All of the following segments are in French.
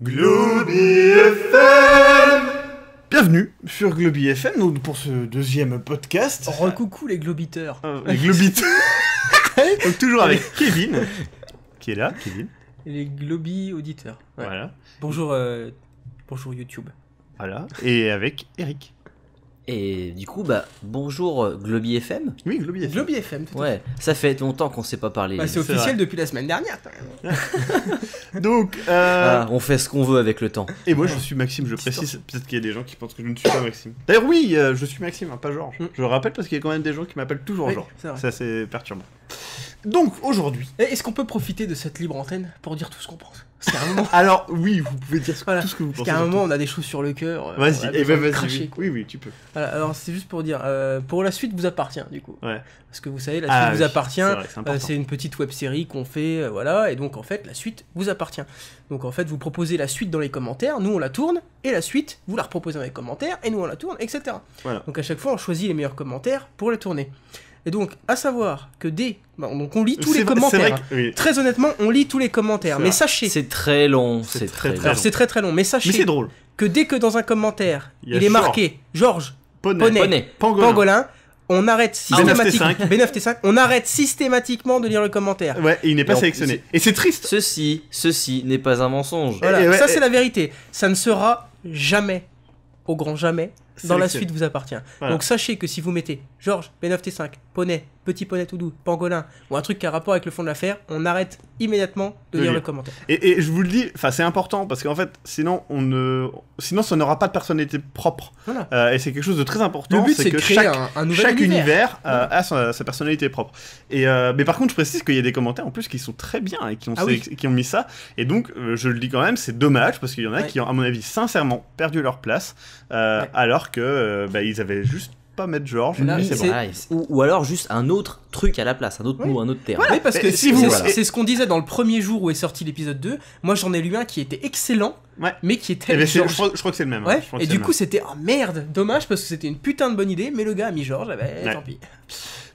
Globy FM. Bienvenue sur Globy FM donc pour ce deuxième podcast. Recoucou les globiteurs. Les globiteurs. Donc toujours avec Kevin, qui est là, Kevin. Et les globi auditeurs. Ouais. Voilà. Bonjour, bonjour YouTube. Voilà. Et avec Eric. Et du coup, bonjour Globy FM. Oui, Globy FM. Globy FM, tout à Ouais, ça fait longtemps qu'on s'est pas parlé. fait. Bah, c'est C'est officiel vrai. depuis la semaine dernière. Quand même. Donc, On fait ce qu'on veut avec le temps. et moi je suis Maxime, je précise, peut-être qu'il y a des gens qui pensent que je ne suis pas Maxime. D'ailleurs oui, je suis Maxime, hein, pas Georges. Je le rappelle parce qu'il y a quand même des gens qui m'appellent toujours Oui, Georges. c'est vrai. C'est assez perturbant. Donc aujourd'hui... Et est-ce qu'on peut profiter de cette libre antenne pour dire tout ce qu'on pense? Parce qu'à un moment, Alors oui, vous pouvez dire Voilà. tout ce que vous parce pensez. qu'à un moment, on a des choses sur le cœur. on a Vas-y, et besoin ben de vas-y. cracher, Oui. quoi. Oui, tu peux. Voilà, alors c'est juste pour dire, pour la suite vous appartient du coup. Ouais. Parce que vous savez, la suite vous oui, appartient. c'est vrai, c'est important. C'est une petite web série qu'on fait, voilà, et donc en fait la suite vous appartient. Donc en fait vous proposez la suite dans les commentaires, nous on la tourne, et la suite vous la reproposez dans les commentaires, et nous on la tourne, etc. Voilà. Donc à chaque fois on choisit les meilleurs commentaires pour les tourner. Et donc à savoir que donc on lit tous les commentaires. C'est vrai que... oui. Très honnêtement on lit tous les commentaires, C'est mais vrai. sachez, C'est très long. C'est C'est très, très, très long. alors c'est très très long, mais sachez Mais c'est drôle. que dès que dans un commentaire Il y a il est Georges. marqué Georges, Poney. Poney, Pangolin. Pangolin, on arrête systématiquement B9T5. on arrête systématiquement de lire le commentaire. Ouais, et il n'est pas Non, sélectionné. Et c'est triste. Ceci n'est pas un mensonge. Voilà, Et ouais, ça et- c'est la vérité. Ça ne sera jamais, au grand jamais, dans la Sélectionné. suite vous appartient. Voilà. Donc sachez que si vous mettez Georges, B9T5, Poney, Petit Poney tout doux, Pangolin, ou un truc qui a rapport avec le fond de l'affaire, on arrête immédiatement de lire le commentaire. Et je vous le dis, enfin c'est important parce qu'en fait, sinon ça n'aura pas de personnalité propre. Voilà. Et c'est quelque chose de très important. Le but c'est de que créer un nouvel chaque univers Voilà. a sa personnalité propre. Et mais par contre, je précise qu'il y a des commentaires en plus qui sont très bien et qui ont, Ah oui. qui ont mis ça. Et donc, je le dis quand même, c'est dommage parce qu'il y en a Ouais. qui ont, à mon avis, sincèrement perdu leur place, alors que ils avaient juste pas mettre Georges. Là, mais c'est c'est- bon. Voilà, ou alors juste un autre truc à la place, un autre Oui. mot, un autre terme. Oui, parce que Et si vous- c'est ce qu'on disait dans le premier jour où est sorti l'épisode 2. Moi j'en ai lu un qui était excellent, Ouais. mais qui était Eh ben, je Georges. crois que c'est le même. hein. Ouais, Je crois que et c'est du le coup c'était oh merde, dommage parce que c'était une putain de bonne idée, mais le gars a mis Georges, Ouais. tant pis. même.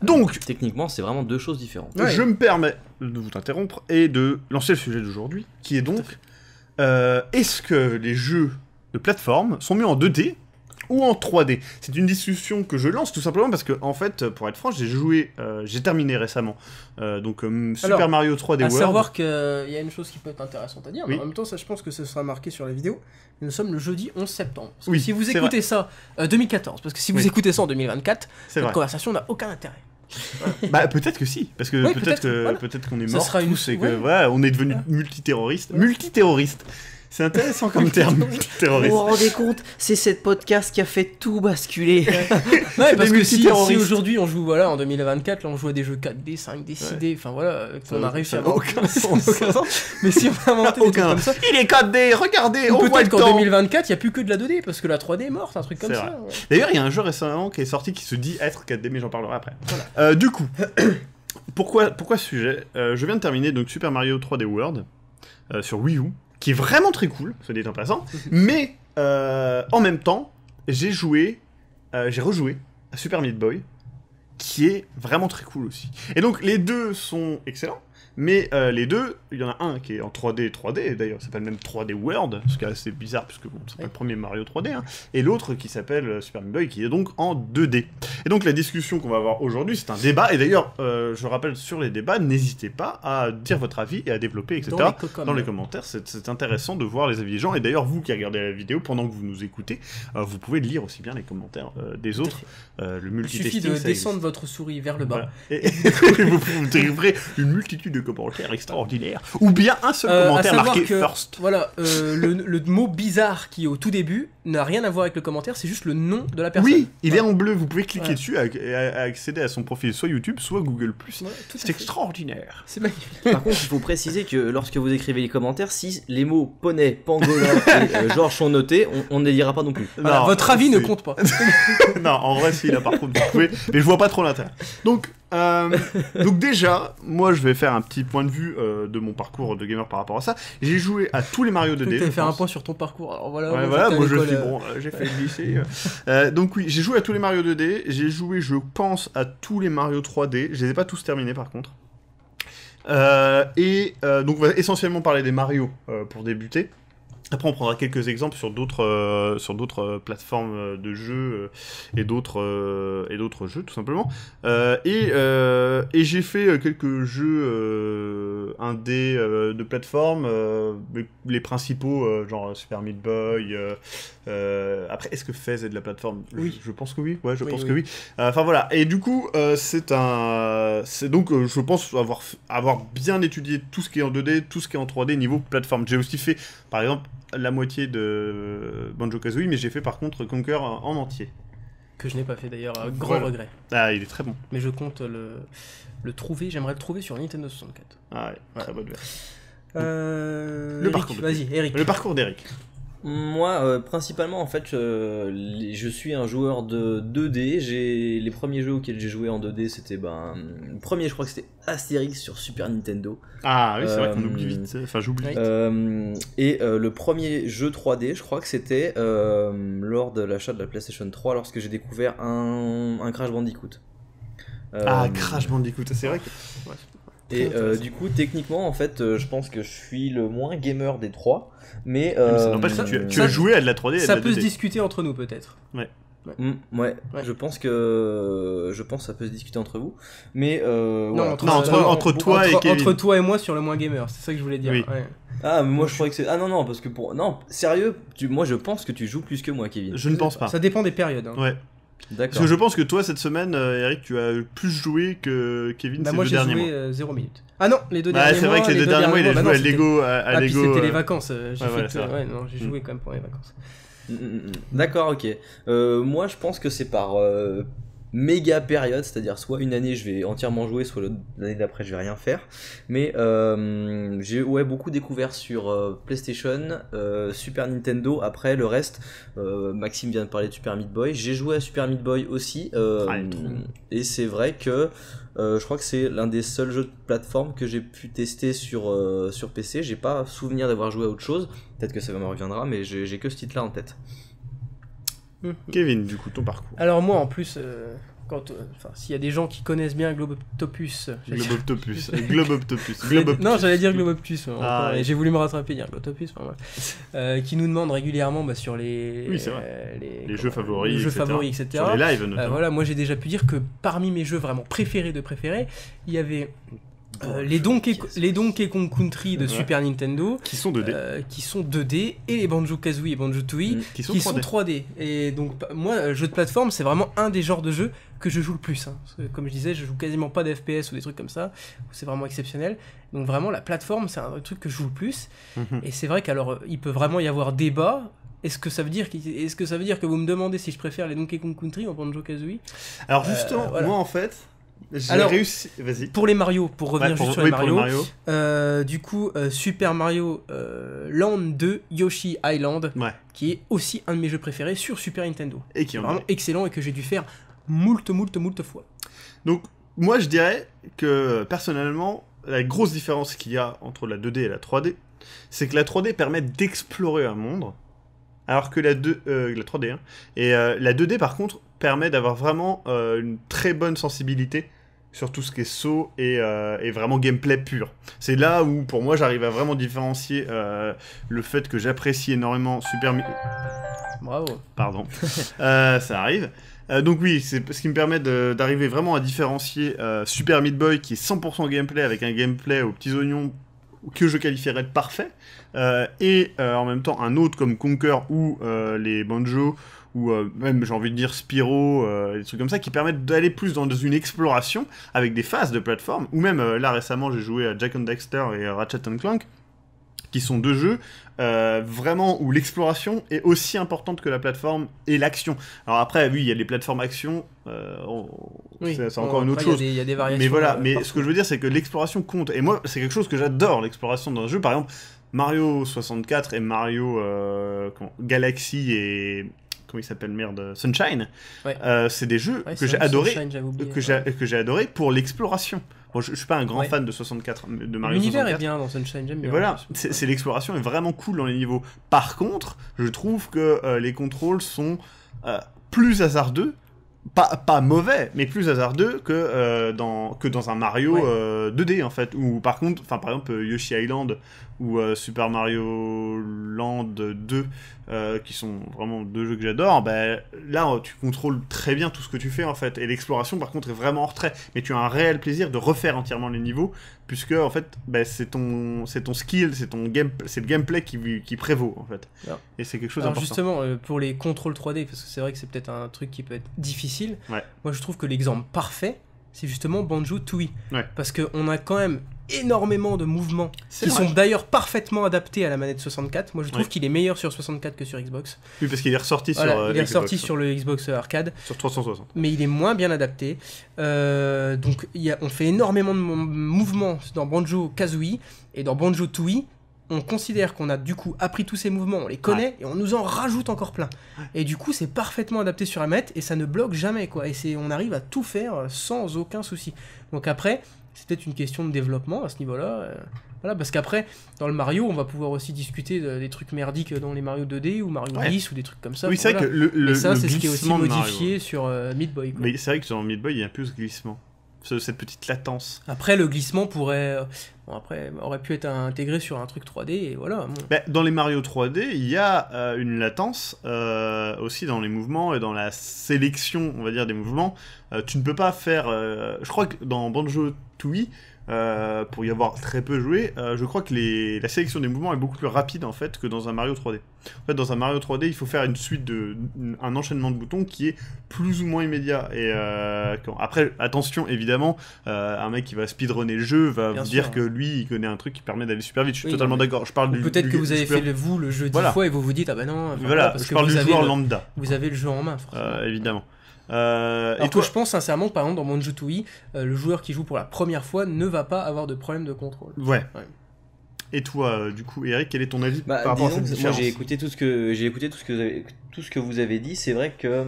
Donc, Techniquement, c'est vraiment deux choses différentes. Ouais. je me permets de vous interrompre et de lancer le sujet d'aujourd'hui, qui est donc est-ce que les jeux de plateforme sont mieux en 2D ou en 3D? C'est une discussion que je lance tout simplement parce que, en fait, pour être franc, j'ai terminé récemment Super Alors, Mario 3D À World. savoir qu'il y a une chose qui peut être intéressante à dire, mais Oui. en même temps, ça je pense que ce sera marqué sur la vidéo. Nous sommes le jeudi 11 septembre. Parce que Oui, si vous c'est écoutez ça, 2014, parce que si vous Oui. écoutez ça en 2024, C'est cette vrai. conversation n'a aucun intérêt. Bah peut-être que si, parce que Oui, peut-être voilà. qu'on est Ça mort sera une- tous et que ouais. voilà, on est devenu multiterroriste. Multiterroriste. C'est intéressant comme terme, Vous multiterroriste. vous rendez compte, c'est cette podcast qui a fait tout basculer. Ouais, parce des que si multiterroristes. aujourd'hui on joue, voilà, en 2024, là on joue à des jeux 4D, 5D, 6D, enfin voilà, qu'on a réussi ça à n'a inventer. aucun Ça n'a sens. aucun sens. Mais si on a inventé des trucs Aucun. comme ça, Il est 4D, regardez, ou on voit le peut-être qu'en temps. 2024, il n'y a plus que de la 2D, parce que la 3D est morte, un truc comme C'est ça. vrai. ouais. D'ailleurs, il y a un jeu récemment qui est sorti qui se dit être 4D, mais j'en parlerai après. Voilà. Du coup, pourquoi ce sujet Je viens de terminer donc Super Mario 3D World sur Wii U, qui est vraiment très cool, soit dit en passant, mais en même temps, j'ai rejoué à Super Meat Boy, qui est vraiment très cool aussi. Et donc, les deux sont excellents, mais les deux, il y en a un qui est en 3D, d'ailleurs, ça s'appelle même 3D World, ce qui est assez bizarre, puisque bon, c'est pas Ouais. le premier Mario 3D, hein, et l'autre qui s'appelle Super Meat Boy, qui est donc en 2D. Et donc, la discussion qu'on va avoir aujourd'hui, c'est un débat, et d'ailleurs, je rappelle sur les débats, n'hésitez pas à dire votre avis et à développer, etc. Dans les cocoms. Dans les commentaires, c'est intéressant de voir les avis des gens, et d'ailleurs, vous qui regardez la vidéo, pendant que vous nous écoutez, vous pouvez lire aussi bien les commentaires des autres. Le Il multitasking, suffit de ça descendre existe. votre souris vers le bas. Voilà. Et vous trouverez une multitude de commentaires extraordinaires. Ou bien un seul À commentaire savoir marqué que, first. Voilà, le mot bizarre qui est au tout début n'a rien à voir avec le commentaire, c'est juste le nom de la personne. Oui, il est Voilà. en bleu. Vous pouvez cliquer Ouais. dessus et accéder à son profil soit YouTube, soit Google+. Ouais, tout à C'est fait. extraordinaire. C'est magnifique. Par contre, il faut préciser que lorsque vous écrivez les commentaires, si les mots poney, pangolin et Georges sont notés, on ne les lira pas non plus. Voilà, Non, votre avis ne c'est- compte pas. Non, en vrai, si, là, par contre, vous pouvez. Mais je vois pas trop l'intérêt. Donc déjà, moi, je vais faire un petit point de vue de mon parcours de gamer par rapport à ça. J'ai joué à tous les Mario 2D. Tu je allais faire un pense. point sur ton parcours. Alors voilà, Ouais, moi, voilà, j'étais à moi je l'école, suis bon, j'ai fait le lycée. Donc oui, j'ai joué à tous les Mario 2D, j'ai joué, je pense, à tous les Mario 3D, je les ai pas tous terminés par contre. Donc on va essentiellement parler des Mario pour débuter. Après, on prendra quelques exemples sur d'autres plateformes de jeux et d'autres jeux, tout simplement. Et j'ai fait quelques jeux indés de plateforme, les principaux, genre Super Meat Boy. Après, est-ce que Fez est de la plateforme? Oui. Je pense que oui. Ouais, je Oui, pense oui. que oui. Enfin voilà. Et du coup, c'est donc, je pense avoir bien étudié tout ce qui est en 2D, tout ce qui est en 3D niveau plateforme. J'ai aussi fait, par exemple, la moitié de Banjo-Kazooie, mais j'ai fait par contre Conker en entier. Que je n'ai pas fait d'ailleurs, à grand Voilà. regret. Ah, il est très bon. Mais je compte le trouver, j'aimerais le trouver sur Nintendo 64. Ah ouais, très bonne version. Le Le parcours de- Vas-y, Eric. Le parcours d'Eric. Moi, principalement, en fait, je suis un joueur de 2D. Les premiers jeux auxquels j'ai joué en 2D, c'était le premier, je crois que c'était Astérix sur Super Nintendo. Ah oui, c'est vrai qu'on Euh, oublie vite. Enfin, j'oublie. Oui. Le premier jeu 3D, je crois que c'était lors de l'achat de la PlayStation 3, lorsque j'ai découvert un Crash Bandicoot. Ah, Euh, Crash Bandicoot, c'est vrai que... Ouais. Et Très intéressant. du coup, techniquement, en fait, je pense que je suis le moins gamer des trois. Mais Mais ça n'empêche que tu as joué à de la 3D et à Ça de la peut 2D. se discuter entre nous peut-être. Ouais, Ouais. je pense que ça peut se discuter entre vous. Mais Non, entre toi et Kevin. Entre toi et moi sur le moins gamer, c'est ça que je voulais dire. Oui. Ouais. ah, mais moi je croyais que c'est non, parce que non, sérieux, moi je pense que tu joues plus que moi, Kevin. Je ne pense pas. Ça dépend des périodes. Hein. Ouais. Parce D'accord. que je pense que toi, cette semaine, Eric, tu as plus joué que Kevin Bah ces moi deux j'ai derniers joué mois. 0 minutes. Ah non, les deux Bah, derniers c'est vrai mois. que les deux derniers mois, il a bah joué non, à c'était- Lego. Ah, puis Lego, c'était les vacances. J'ai ouais, fait voilà, que- c'est vrai. ouais, non, j'ai joué quand même pour les vacances. D'accord, ok. Moi je pense que c'est par méga période, c'est-à-dire soit une année je vais entièrement jouer, soit l'année d'après je vais rien faire. Mais j'ai beaucoup découvert sur PlayStation, Super Nintendo. Après le reste, Maxime vient de parler de Super Meat Boy. J'ai joué à Super Meat Boy aussi, il est trop bon. et c'est vrai que je crois que c'est l'un des seuls jeux de plateforme que j'ai pu tester sur PC. J'ai pas souvenir d'avoir joué à autre chose. Peut-être que ça me reviendra, mais j'ai que ce titre-là en tête. Kevin, du coup, ton parcours. Alors moi en plus, s'il y a des gens qui connaissent bien Globoptopus, Globoptopus. Globoptopus. Globoptopus. non j'allais dire Globoptus, Ah, et ouais. j'ai voulu me rattraper dire Globopus, qui nous demandent régulièrement sur les Oui, c'est vrai. Les comment- jeux favoris, les jeux etc. favoris, etc. Sur les lives, notamment. Voilà, moi j'ai déjà pu dire que parmi mes jeux vraiment préférés, il y avait les Donkey Kong Country de Ouais. Super Nintendo, Qui sont 2D. qui sont 2D, et les Banjo-Kazooie et Banjo-Tooie, Qui sont qui 3D. sont 3D. Et donc, moi, jeu de plateforme, c'est vraiment un des genres de jeux que je joue le plus. Hein. Parce que, comme je disais, je joue quasiment pas d'FPS ou des trucs comme ça. C'est vraiment exceptionnel. Donc, vraiment, la plateforme, c'est un truc que je joue le plus. Mhm. Et c'est vrai qu'alors, il peut vraiment y avoir débat. Est-ce que ça veut dire que vous me demandez si je préfère les Donkey Kong Country ou Banjo-Kazooie? Alors, justement, voilà. moi, en fait, j'ai Alors, réussi... Vas-y. Pour les Mario, pour revenir Ouais, juste sur oui, les pour le Mario, Mario. du coup, Super Mario Land 2 Yoshi Island, Ouais. qui est aussi un de mes jeux préférés sur Super Nintendo. Et qui en Vraiment excellent et que j'ai dû faire moult fois. Donc, moi, je dirais que, personnellement, la grosse différence qu'il y a entre la 2D et la 3D, c'est que la 3D permet d'explorer un monde, alors que la 3D, hein, et la 2D, par contre, permet d'avoir vraiment une très bonne sensibilité sur tout ce qui est saut et vraiment gameplay pur. C'est là où, pour moi, j'arrive à vraiment différencier le fait que j'apprécie énormément Bravo. Pardon, ça arrive. Donc oui, c'est ce qui me permet d'arriver vraiment à différencier Super Meat Boy, qui est 100% gameplay, avec un gameplay aux petits oignons que je qualifierais de parfait, et en même temps un autre comme Conker ou les Banjo, ou même j'ai envie de dire Spyro, des trucs comme ça, qui permettent d'aller plus dans une exploration avec des phases de plateforme, ou même là récemment j'ai joué à Jak and Daxter et Ratchet and Clank, qui sont deux jeux vraiment où l'exploration est aussi importante que la plateforme et l'action. Alors après, oui, il y a les plateformes action, Oui. c'est encore une autre Après, chose. Il y a des variations. Mais voilà, mais partout. ce que je veux dire, c'est que l'exploration compte. Et moi, c'est quelque chose que j'adore, l'exploration dans un jeu. Par exemple, Mario 64 et Mario Galaxy et... Comment il s'appelle, merde, Sunshine. Ouais. C'est des jeux Ouais, que c'est j'ai vrai, adoré, Sunshine, j'avais oublié, que j'ai adoré pour l'exploration. Bon, je suis pas un grand Ouais. fan de 64, de Mario L'univers 64. est bien dans Sunshine, j'aime Et bien. voilà, en plus. c'est l'exploration est vraiment cool dans les niveaux. Par contre, je trouve que les contrôles sont plus hasardeux pas mauvais, mais plus hasardeux que dans un Mario 2D en fait. Ou par contre, par exemple Yoshi Island ou Super Mario Land 2, qui sont vraiment deux jeux que j'adore, là tu contrôles très bien tout ce que tu fais en fait. Et l'exploration par contre est vraiment en retrait. Mais tu as un réel plaisir de refaire entièrement les niveaux, puisque en fait c'est ton skill, c'est le gameplay qui prévaut en fait. Alors, et c'est quelque chose alors d'important. justement, pour les contrôles 3D, parce que c'est vrai que c'est peut-être un truc qui peut être difficile, moi je trouve que l'exemple parfait, c'est justement Banjo-Tooie. Parce qu'on a quand même énormément de mouvements qui sont d'ailleurs parfaitement adaptés à la manette 64. Moi je trouve qu'il est meilleur sur 64 que sur Xbox. Oui, parce qu'il est ressorti sur le Xbox Arcade. Sur 360. Mais il est moins bien adapté. Donc on fait énormément de mouvements dans Banjo-Kazooie, et dans Banjo-Tooie, on considère qu'on a du coup appris tous ces mouvements, on les connaît, et on nous en rajoute encore plein. Et du coup, c'est parfaitement adapté sur la manette, et ça ne bloque jamais, quoi. Et on arrive à tout faire sans aucun souci. Donc après, c'est peut-être une question de développement à ce niveau-là. Voilà, parce qu'après, dans le Mario, on va pouvoir aussi discuter des trucs merdiques dans les Mario 2D, ou Mario 10, ou des trucs comme ça. Oui, c'est vrai que et ça, c'est ce qui est aussi glissement de modifié sur Meat Boy, quoi. Mais c'est vrai que dans Meat Boy, il y a plus de glissement. Cette petite latence. Après, le glissement aurait pu être intégré sur un truc 3D, et voilà. Bon. Dans les Mario 3D, il y a une latence aussi dans les mouvements et dans la sélection, on va dire, des mouvements. Tu ne peux pas faire... je crois que dans Banjo-Tooie, pour y avoir très peu joué, je crois que la sélection des mouvements est beaucoup plus rapide en fait que dans un Mario 3D. En fait, dans un Mario 3D, il faut faire une suite un enchaînement de boutons qui est plus ou moins immédiat. Et après, attention, évidemment, un mec qui va speedrunner le jeu va vous dire que lui, il connaît un truc qui permet d'aller super vite. Je suis totalement d'accord. Je parle peut-être que vous avez fait le jeu 10 fois et vous vous dites ah bah non. Parce que vous avez lambda. Vous avez le jeu en main, forcément. Évidemment. Alors que je pense sincèrement que par exemple dans Banjo-Tooie, le joueur qui joue pour la première fois ne va pas avoir de problème de contrôle. Ouais. Et toi, du coup, Eric, quel est ton avis par rapport à cette différence ? Moi, j'ai écouté tout ce que vous avez dit. C'est vrai que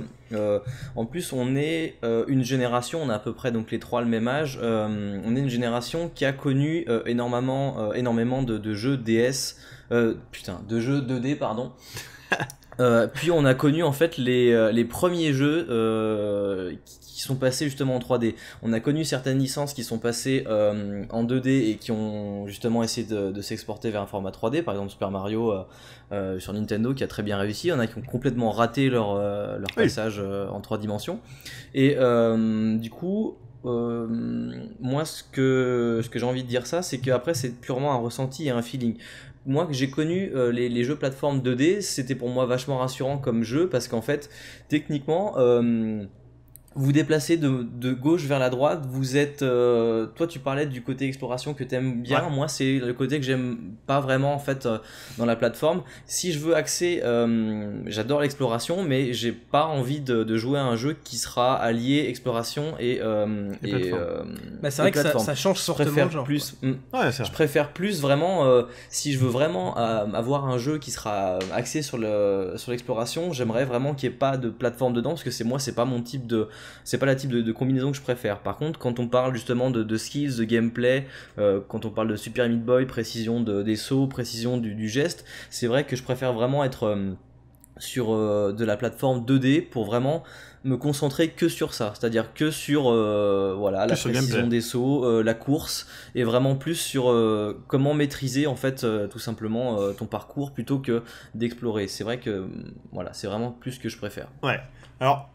en plus, on est une génération, on a à peu près donc les trois le même âge. On est une génération qui a connu énormément de jeux DS, de jeux 2D, pardon. Puis on a connu en fait les premiers jeux qui sont passés justement en 3D. On a connu certaines licences qui sont passées en 2D et qui ont justement essayé de s'exporter vers un format 3D. Par exemple Super Mario sur Nintendo qui a très bien réussi. Il y en a qui ont complètement raté leur passage en 3 dimensions. Et du coup... moi ce que j'ai envie de dire c'est qu'après c'est purement un ressenti et un feeling. Moi que j'ai connu les jeux plateforme 2D, c'était pour moi vachement rassurant comme jeu parce qu'en fait techniquement vous déplacez de gauche vers la droite, vous êtes... toi tu parlais du côté exploration que t'aimes bien, moi c'est le côté que j'aime pas vraiment en fait dans la plateforme. Si je veux axer, j'adore l'exploration, mais j'ai pas envie de jouer à un jeu qui sera allié exploration et c'est vrai que ça change fortement le genre. Je préfère plus vraiment, si je veux vraiment avoir un jeu qui sera axé sur l'exploration, j'aimerais vraiment qu'il n'y ait pas de plateforme dedans, parce que c'est pas mon type c'est pas la type de combinaison que je préfère. Par contre, quand on parle justement de skills, de gameplay, quand on parle de Super Meat Boy, précision des sauts, précision du geste, c'est vrai que je préfère vraiment être sur de la plateforme 2D pour vraiment me concentrer que sur ça, c'est-à-dire que sur la précision des sauts, la course, et vraiment plus sur comment maîtriser en fait tout simplement ton parcours plutôt que d'explorer. C'est vrai que c'est vraiment plus ce que je préfère. Ouais. Alors,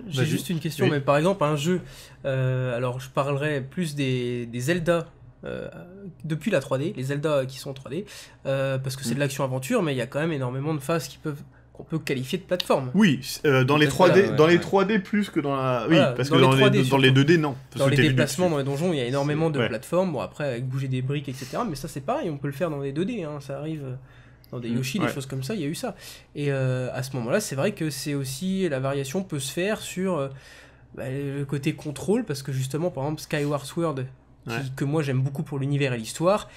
j'ai juste une question, mais par exemple un jeu, alors je parlerai plus des Zelda depuis la 3D, les Zelda qui sont en 3D, parce que c'est de l'action-aventure, mais il y a quand même énormément de phases qu'on peut qualifier de plateforme. Oui, dans les 3D, dans les 3D plus que dans la... Oui, parce que dans les 2D, non. Dans les déplacements dans les donjons, il y a énormément de plateformes, bon après avec bouger des briques, etc. Mais ça c'est pareil, on peut le faire dans les 2D, hein, ça arrive... dans des Yoshi, des choses comme ça, il y a eu ça. Et à ce moment-là, c'est vrai que c'est aussi... La variation peut se faire sur le côté contrôle, parce que justement, par exemple, Skyward Sword, que moi j'aime beaucoup pour l'univers et l'histoire,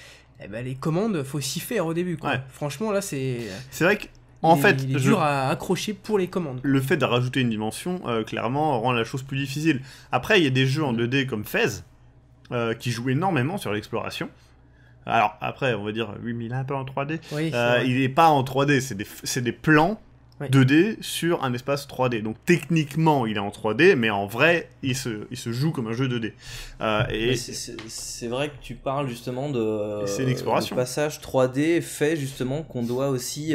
les commandes, faut s'y faire au début, quoi. Franchement, là, c'est... C'est vrai que il est dur à accrocher pour les commandes. Le fait de rajouter une dimension, clairement, rend la chose plus difficile. Après, il y a des jeux en 2D comme Fez, qui jouent énormément sur l'exploration. Alors, après, on va dire, oui, mais il est un peu en 3D. Oui, il est pas en 3D, c'est des plans Ouais. 2D sur un espace 3D. Donc techniquement, il est en 3D, mais en vrai, il se joue comme un jeu 2D. Mais c'est vrai que tu parles justement de c'est une exploration. le passage 3D fait justement qu'on doit aussi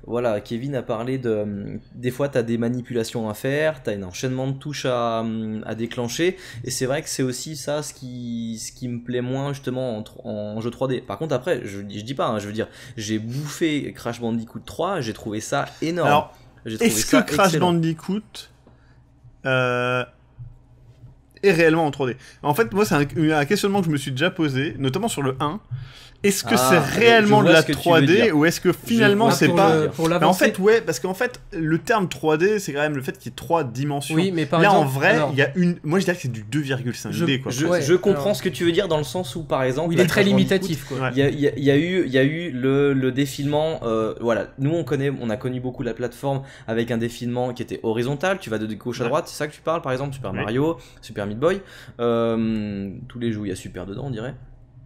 voilà, Kevin a parlé de des fois tu as des manipulations à faire, tu as un enchaînement de touches à déclencher, et c'est vrai que c'est aussi ça ce qui me plaît moins justement en jeu 3D. Par contre après, je dis pas, hein, je veux dire, j'ai bouffé Crash Bandicoot 3, j'ai trouvé ça énorme. Alors, J'ai trouvé est-ce ça que Crash excellent. Bandicoot est réellement en 3D? En fait, moi, c'est un questionnement que je me suis déjà posé, notamment sur le 1. Est-ce que c'est réellement je de vois la ce que tu veux 3D dire. ou est-ce que finalement vois c'est pour pas... pour Mais en l'avancée. fait, ouais, parce qu'en fait, le terme 3D, c'est quand même le fait qu'il y ait 3 dimensions. Oui, mais par Là, exemple, en vrai, alors, il y a une... Moi, je dirais que c'est du 2,5D, quoi. Je comprends alors- ce que tu veux dire dans le sens où par exemple où il la est très Crash Bandicoot, limitatif, quoi. Ouais. il y a eu le défilement, voilà, nous on a connu beaucoup la plateforme avec un défilement qui était horizontal, tu vas de gauche à Ouais. droite, c'est ça que tu parles par exemple, Super Oui. Mario, Super Meat Boy, tous les jeux où il y a Super dedans on dirait.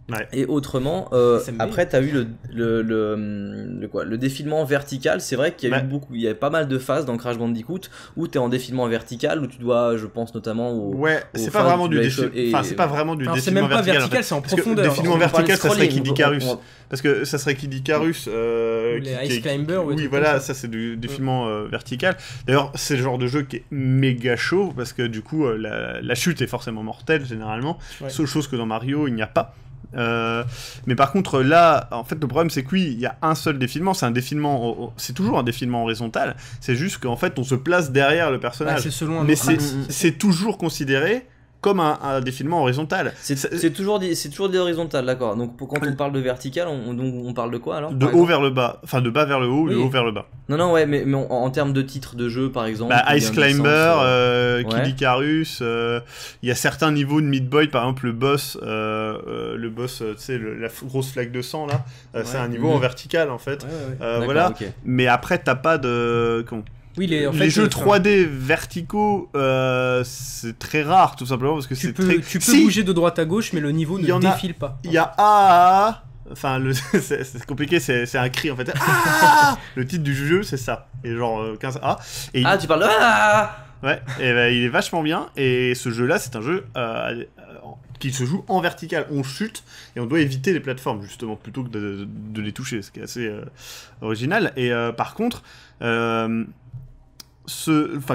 Ouais. Et autrement, SMB. après t'as eu le défilement vertical. C'est vrai qu'il y a Ouais. il y a pas mal de phases dans Crash Bandicoot où t'es en défilement vertical, où tu dois, je pense notamment au Ouais, aux c'est pas phases vraiment où du tu dois défilement. écho- Enfin, c'est pas vraiment du Alors, c'est défilement même pas vertical. vertical, en fait. c'est en Parce que profondeur. défilement On parle vertical, de ça serait scrolling, Kid Icarus. on- Parce que ça serait Kid Icarus. Ou les Ice Climber, ou des Oui, trucs voilà, comme ça c'est du défilement vertical. D'ailleurs, c'est le genre de jeu qui est méga chaud parce que du coup, la chute est forcément mortelle généralement. Ouais. Seule chose que dans Mario, il n'y a pas. Mais par contre, là, en fait, le problème c'est que oui, il y a un seul défilement. C'est un défilement, c'est toujours un défilement horizontal. C'est juste qu'en fait, on se place derrière le Ouais, personnage. c'est selon un Mais autre c'est axe. c'est toujours considéré comme un défilement horizontal. C'est toujours des horizontales, d'accord. Donc quand on parle de vertical, on parle de quoi alors De par haut exemple vers le bas, enfin de bas vers le haut, ou de Oui. haut vers le bas. Non, non, ouais, mais en termes de titres de jeu par exemple. Bah, ou Ice bien de licence, Climber, Kid ouais. Icarus, il y a certains niveaux de Meat Boy, par exemple le boss, tu sais, la grosse flaque de sang là, c'est Ouais. un niveau Mhm. en vertical en fait. Ouais, ouais. D'accord, Voilà. ok. Mais après, t'as pas de. Comment Oui, en fait, les jeux enfin, 3D verticaux, c'est très rare tout simplement parce que tu c'est peux, très. tu peux Si, bouger de droite à gauche, mais le niveau Il y ne en a- défile pas. il y a A. Enfin, c'est compliqué, c'est un cri en fait. Ah le titre du jeu, c'est ça. Et genre 15A. Et Ah, tu parles de. Ah ouais, et bah, il est vachement bien. Et ce jeu-là, c'est un jeu qui se joue en vertical. On chute et on doit éviter les plateformes, justement, plutôt que de les toucher, ce qui est assez original. Et par contre,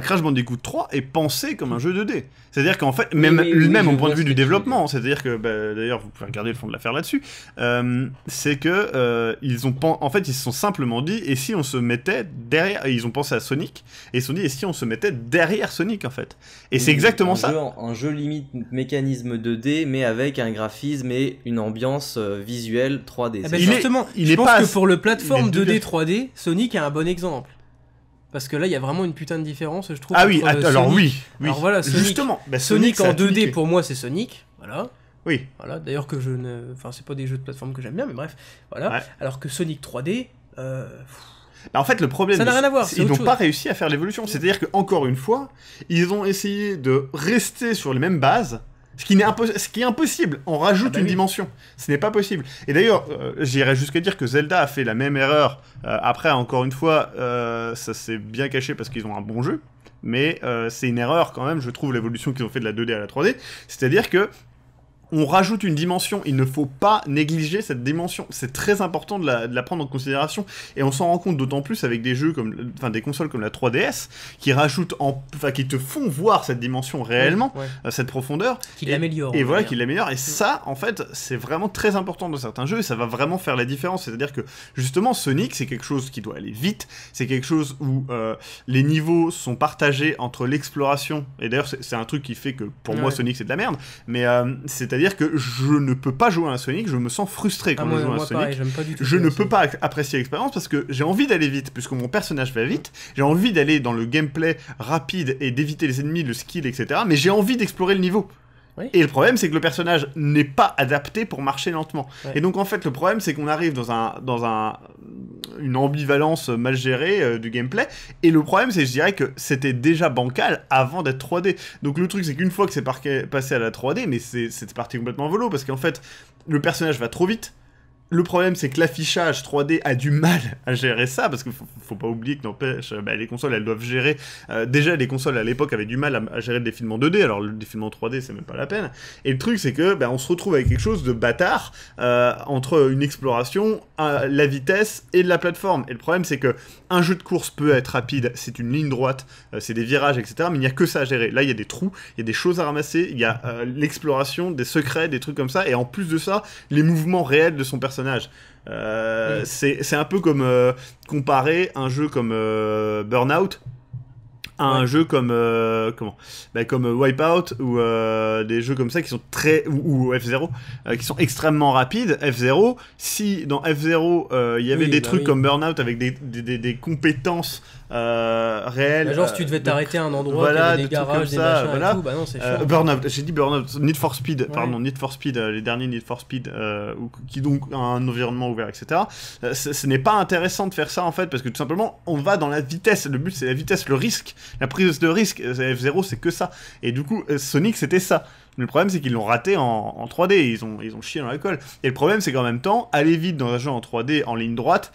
Crash Bandicoot 3 est pensé comme un jeu 2D. C'est-à-dire qu'en fait, même oui, je au point vois de vue ce du que tu veux développement, c'est-à-dire que, bah, d'ailleurs, vous pouvez regarder le fond de l'affaire là-dessus, c'est que en fait, ils se sont simplement dit, et si on se mettait derrière, et ils ont pensé à Sonic, et ils se sont dit, et si on se mettait derrière Sonic, en fait. Et c'est exactement ça. Un jeu limite mécanisme 2D, mais avec un graphisme et une ambiance visuelle 3D. Eh c'est ben, Il ça est- justement, il je est pense pas que assez- pour le plateforme il est 2D 3D, Sonic est un bon exemple. Parce que là, il y a vraiment une putain de différence, je trouve. Ah oui, entre alors Sonic- oui, oui. Alors voilà, Sonic- Justement, bah, Sonic ça en a tout 2D niqué. pour moi, c'est Sonic. Voilà. Oui. Voilà. D'ailleurs que je ne, enfin, c'est pas des jeux de plateforme que j'aime bien, mais bref. Voilà. Ouais. Alors que Sonic 3D. Bah, en fait, le problème, Ça n'a rien à voir, c'est c'est qu'ils autre n'ont chose. pas réussi à faire l'évolution. C'est-à-dire qu'encore une fois, ils ont essayé de rester sur les mêmes bases, ce qui est impossible. On rajoute Ah bah une oui. dimension. Ce n'est pas possible. Et d'ailleurs, j'irais jusqu'à dire que Zelda a fait la même erreur. Après, encore une fois, ça s'est bien caché parce qu'ils ont un bon jeu. Mais c'est une erreur quand même, je trouve, l'évolution qu'ils ont fait de la 2D à la 3D. C'est-à-dire que on rajoute une dimension, il ne faut pas négliger cette dimension. C'est très important de la prendre en considération. Et on s'en rend compte d'autant plus avec des jeux comme, enfin des consoles comme la 3DS, qui rajoutent, qui te font voir cette dimension réellement, Ouais. cette profondeur. Qui Et- l'améliore. Et on va voilà, dire. qui l'améliore. Et ça, en fait, c'est vraiment très important dans certains jeux et ça va vraiment faire la différence. C'est-à-dire que, justement, Sonic, c'est quelque chose qui doit aller vite. C'est quelque chose où les niveaux sont partagés entre l'exploration. Et d'ailleurs, c'est un truc qui fait que, pour moi, Ouais. Sonic, c'est de la merde. Mais c'est-à-dire que je ne peux pas jouer à un Sonic, je me sens frustré quand Ah, je moi, joue à un moi, Sonic. pareil, j'aime pas du tout. Je ça, ne ça. peux pas apprécier l'expérience parce que j'ai envie d'aller vite, puisque mon personnage va vite, j'ai envie d'aller dans le gameplay rapide et d'éviter les ennemis, le skill, etc. Mais j'ai envie d'explorer le niveau. Oui. Et le problème, c'est que le personnage n'est pas adapté pour marcher lentement. Ouais. Et donc, en fait, le problème, c'est qu'on arrive dans une ambivalence mal gérée du gameplay. Et le problème, c'est, je dirais, que c'était déjà bancal avant d'être 3D. Donc, le truc, c'est qu'une fois que c'est passé à la 3D, mais c'est parti complètement en volo, parce qu'en fait, le personnage va trop vite. Le problème, c'est que l'affichage 3D a du mal à gérer ça, parce qu'il faut pas oublier que n'empêche, les consoles, elles doivent gérer... déjà, les consoles, à l'époque, avaient du mal à gérer le défilement 2D, alors le défilement 3D, c'est même pas la peine. Et le truc, c'est que on se retrouve avec quelque chose de bâtard entre une exploration, la vitesse et de la plateforme. Et le problème, c'est que un jeu de course peut être rapide, c'est une ligne droite, c'est des virages, etc., mais il n'y a que ça à gérer. Là, il y a des trous, il y a des choses à ramasser, il y a l'exploration, des secrets, des trucs comme ça, et en plus de ça, les mouvements réels de son personnage. C'est un peu comme comparer un jeu comme Burnout à un jeu comme comme Wipeout ou des jeux comme ça qui sont très ou F0 qui sont extrêmement rapides. F0, si dans F0 il y avait des trucs comme Burnout avec des compétences réelles, genre si tu devais t'arrêter à un endroit, voilà, des garages, des machins et tout, bah non, c'est chiant. Burnout, j'ai dit Burnout, Need for Speed, pardon, Need for Speed, les derniers Need for Speed, qui donc a un environnement ouvert, etc. Ce n'est pas intéressant de faire ça en fait, parce que tout simplement, on va dans la vitesse. Le but, c'est la vitesse, le risque, la prise de risque. F0, c'est que ça. Et du coup, Sonic, c'était ça. Mais le problème, c'est qu'ils l'ont raté en 3D. Ils ont chié dans la colle. Et le problème, c'est qu'en même temps, aller vite dans un jeu en 3D en ligne droite,